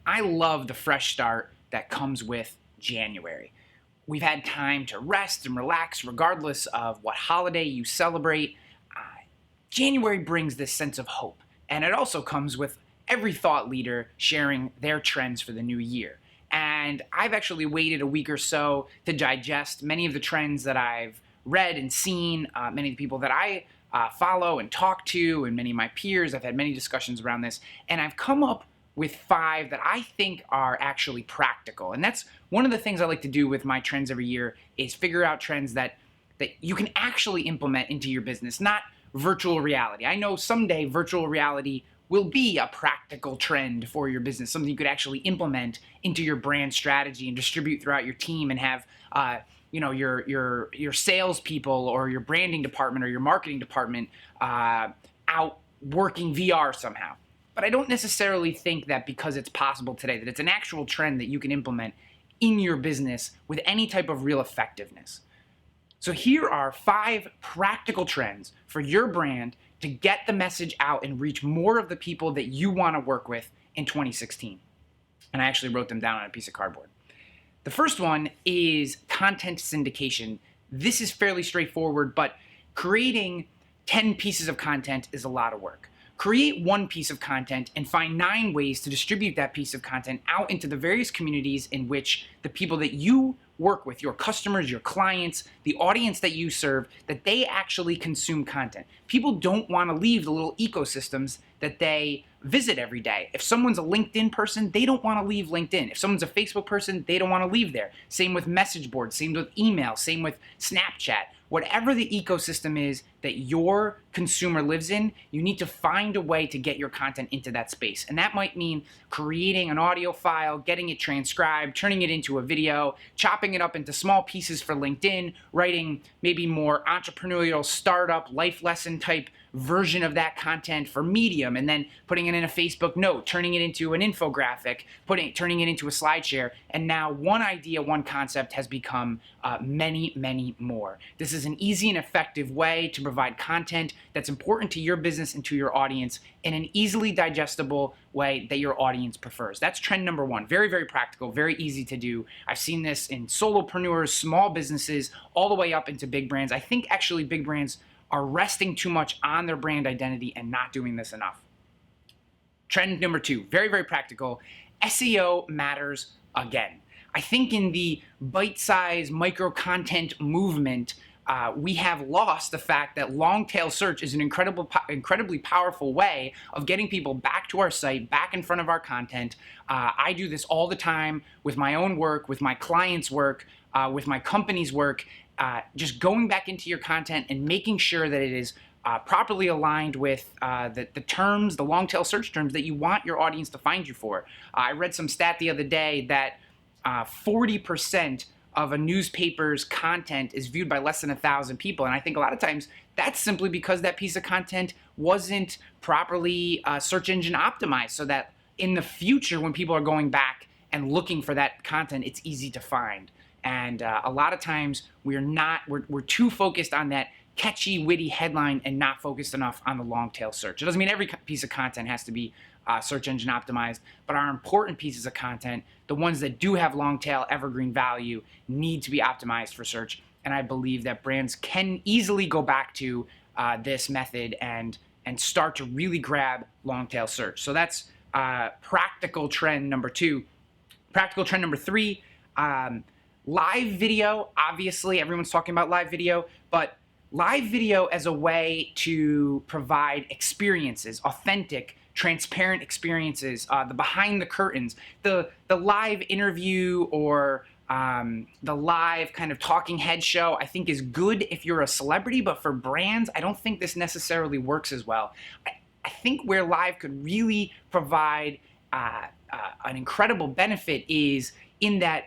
I love the fresh start that comes with January. We've had time to rest and relax regardless of what holiday you celebrate. January brings this sense of hope, and it also comes with every thought leader sharing their trends for the new year. And I've actually waited a week or so to digest many of the trends that I've read and seen, many of the people that I follow and talk to, and many of my peers. I've had many discussions around this, and I've come up with 5 that I think are actually practical. And that's one of the things I like to do with my trends every year, is figure out trends that you can actually implement into your business, not virtual reality. I know someday virtual reality will be a practical trend for your business, something you could actually implement into your brand strategy and distribute throughout your team, and have your salespeople or your branding department or your marketing department out working VR somehow. But I don't necessarily think that because it's possible today, that it's an actual trend that you can implement in your business with any type of real effectiveness. So here are 5 practical trends for your brand to get the message out and reach more of the people that you want to work with in 2016. And I actually wrote them down on a piece of cardboard. The first one is content syndication. This is fairly straightforward, but creating 10 pieces of content is a lot of work. Create 1 piece of content and find 9 ways to distribute that piece of content out into the various communities in which the people that you work with, your customers, your clients, the audience that you serve, that they actually consume content. People don't want to leave the little ecosystems that they visit every day. If someone's a LinkedIn person, they don't want to leave LinkedIn. If someone's a Facebook person, they don't want to leave there. Same with message boards, same with email, same with Snapchat. Whatever the ecosystem is that your consumer lives in, you need to find a way to get your content into that space. And that might mean creating an audio file, getting it transcribed, turning it into a video, chopping it up into small pieces for LinkedIn, writing maybe more entrepreneurial startup life lesson type version of that content for Medium, and then putting it in a Facebook note, turning it into an infographic, turning it into a SlideShare, and now one idea, one concept has become many, many more. This is an easy and effective way to provide content that's important to your business and to your audience in an easily digestible way that your audience prefers. That's trend number 1. Very, very practical, very easy to do. I've seen this in solopreneurs, small businesses, all the way up into big brands. I think actually big brands are resting too much on their brand identity and not doing this enough. Trend number 2, very, very practical. SEO matters again. I think in the bite-sized micro-content movement, we have lost the fact that long-tail search is an incredibly powerful way of getting people back to our site, back in front of our content. I do this all the time with my own work, with my clients' work, with my company's work. Just going back into your content and making sure that it is properly aligned with the terms, the long-tail search terms that you want your audience to find you for. I read some stat the other day that 40% of a newspaper's content is viewed by less than 1,000 people. And I think a lot of times that's simply because that piece of content wasn't properly search engine optimized, so that in the future when people are going back and looking for that content, it's easy to find. And a lot of times we're too focused on that catchy, witty headline and not focused enough on the long tail search. It doesn't mean every piece of content has to be search engine optimized, but our important pieces of content, the ones that do have long tail evergreen value, need to be optimized for search. And I believe that brands can easily go back to this method and start to really grab long tail search. So that's practical trend number 2. Practical trend number 3, live video. Obviously, everyone's talking about live video, but live video as a way to provide experiences, authentic, transparent experiences, the behind the curtains, the live interview or the live kind of talking head show, I think is good if you're a celebrity, but for brands, I don't think this necessarily works as well. I think where live could really provide an incredible benefit is in that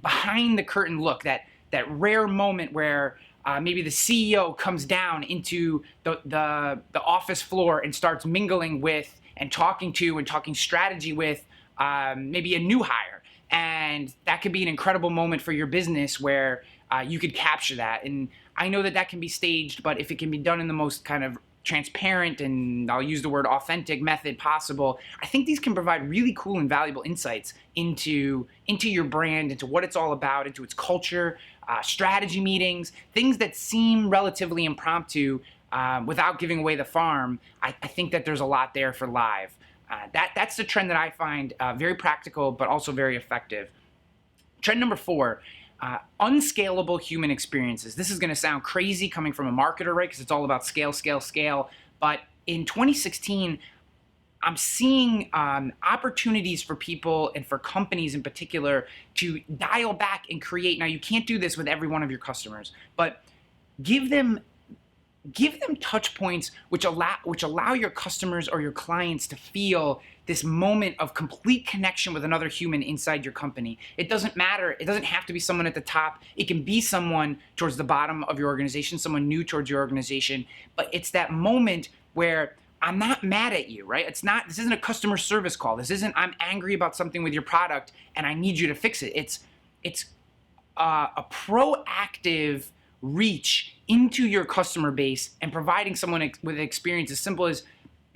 behind the curtain look, that rare moment where maybe the CEO comes down into the office floor and starts mingling with and talking strategy with maybe a new hire. And that could be an incredible moment for your business where you could capture that. And I know that can be staged, but if it can be done in the most kind of transparent, and I'll use the word authentic method possible, I think these can provide really cool and valuable insights into your brand, into what it's all about, into its culture, strategy meetings, things that seem relatively impromptu without giving away the farm. I think that there's a lot there for live. That's the trend that I find very practical, but also very effective. Trend number 4, unscalable human experiences. This is going to sound crazy coming from a marketer, right? Because it's all about scale, scale, scale. But in 2016, I'm seeing opportunities for people and for companies in particular to dial back and create. Now, you can't do this with every one of your customers, but give them touch points which allow your customers or your clients to feel this moment of complete connection with another human inside your company. It doesn't matter. It doesn't have to be someone at the top. It can be someone towards the bottom of your organization, someone new towards your organization. But it's that moment where I'm not mad at you, right? This isn't a customer service call. This isn't I'm angry about something with your product and I need you to fix it. It's a proactive reach into your customer base and providing someone with an experience as simple as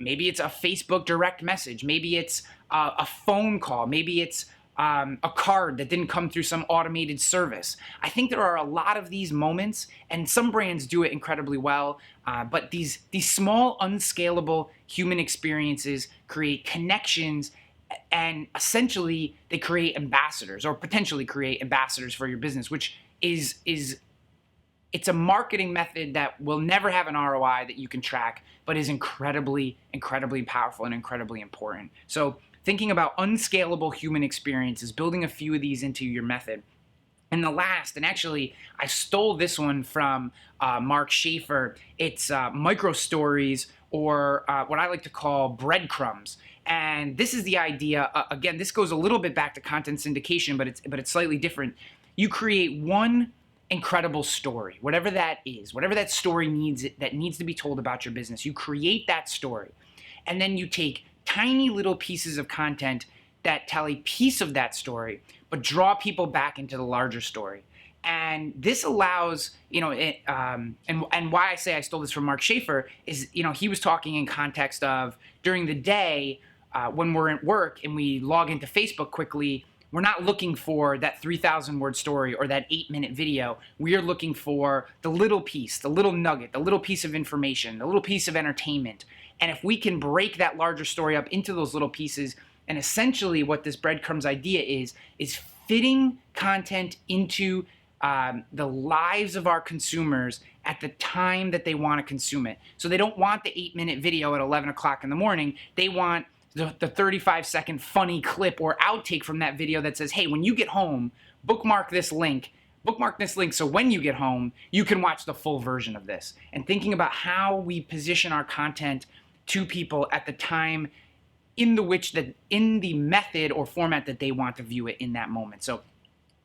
maybe it's a Facebook direct message, maybe it's a phone call, maybe it's a card that didn't come through some automated service. I think there are a lot of these moments, and some brands do it incredibly well, but these small, unscalable human experiences create connections, and essentially they create ambassadors, or potentially create ambassadors for your business, which is it's a marketing method that will never have an ROI that you can track, but is incredibly, incredibly powerful and incredibly important. So thinking about unscalable human experiences, building a few of these into your method. And the last, and actually I stole this one from Mark Schaefer, it's micro stories, or what I like to call breadcrumbs. And this is the idea, again, this goes a little bit back to content syndication, but it's slightly different. You create one incredible story, whatever that is, whatever that story that needs to be told about your business. You create that story, and then you take tiny little pieces of content that tell a piece of that story, but draw people back into the larger story. And this allows, and why I say I stole this from Mark Schaefer is, he was talking in context of during the day when we're at work and we log into Facebook quickly. We're not looking for that 3,000 word story or that 8-minute video. We are looking for the little piece, the little nugget, the little piece of information, the little piece of entertainment. And if we can break that larger story up into those little pieces, and essentially what this breadcrumbs idea is fitting content into the lives of our consumers at the time that they want to consume it. So they don't want the 8-minute video at 11 o'clock in the morning. They want the 35-second funny clip or outtake from that video that says, hey, when you get home, bookmark this link so when you get home, you can watch the full version of this. And thinking about how we position our content to people at the time in the method or format that they want to view it in that moment. So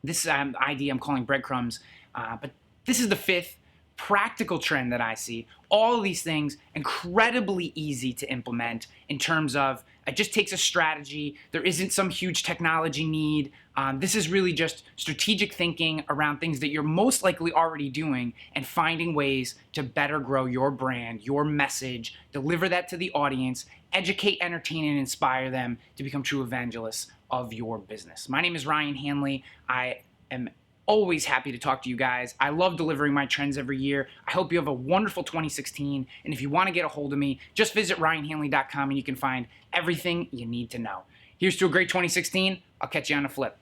this idea I'm calling breadcrumbs, but this is the 5th practical trend that I see. All of these things incredibly easy to implement in terms of it just takes a strategy. There isn't some huge technology need. This is really just strategic thinking around things that you're most likely already doing and finding ways to better grow your brand, your message, deliver that to the audience, educate, entertain, and inspire them to become true evangelists of your business. My name is Ryan Hanley. I am always happy to talk to you guys. I love delivering my trends every year. I hope you have a wonderful 2016. And if you want to get a hold of me, just visit ryanhanley.com and you can find everything you need to know. Here's to a great 2016. I'll catch you on the flip.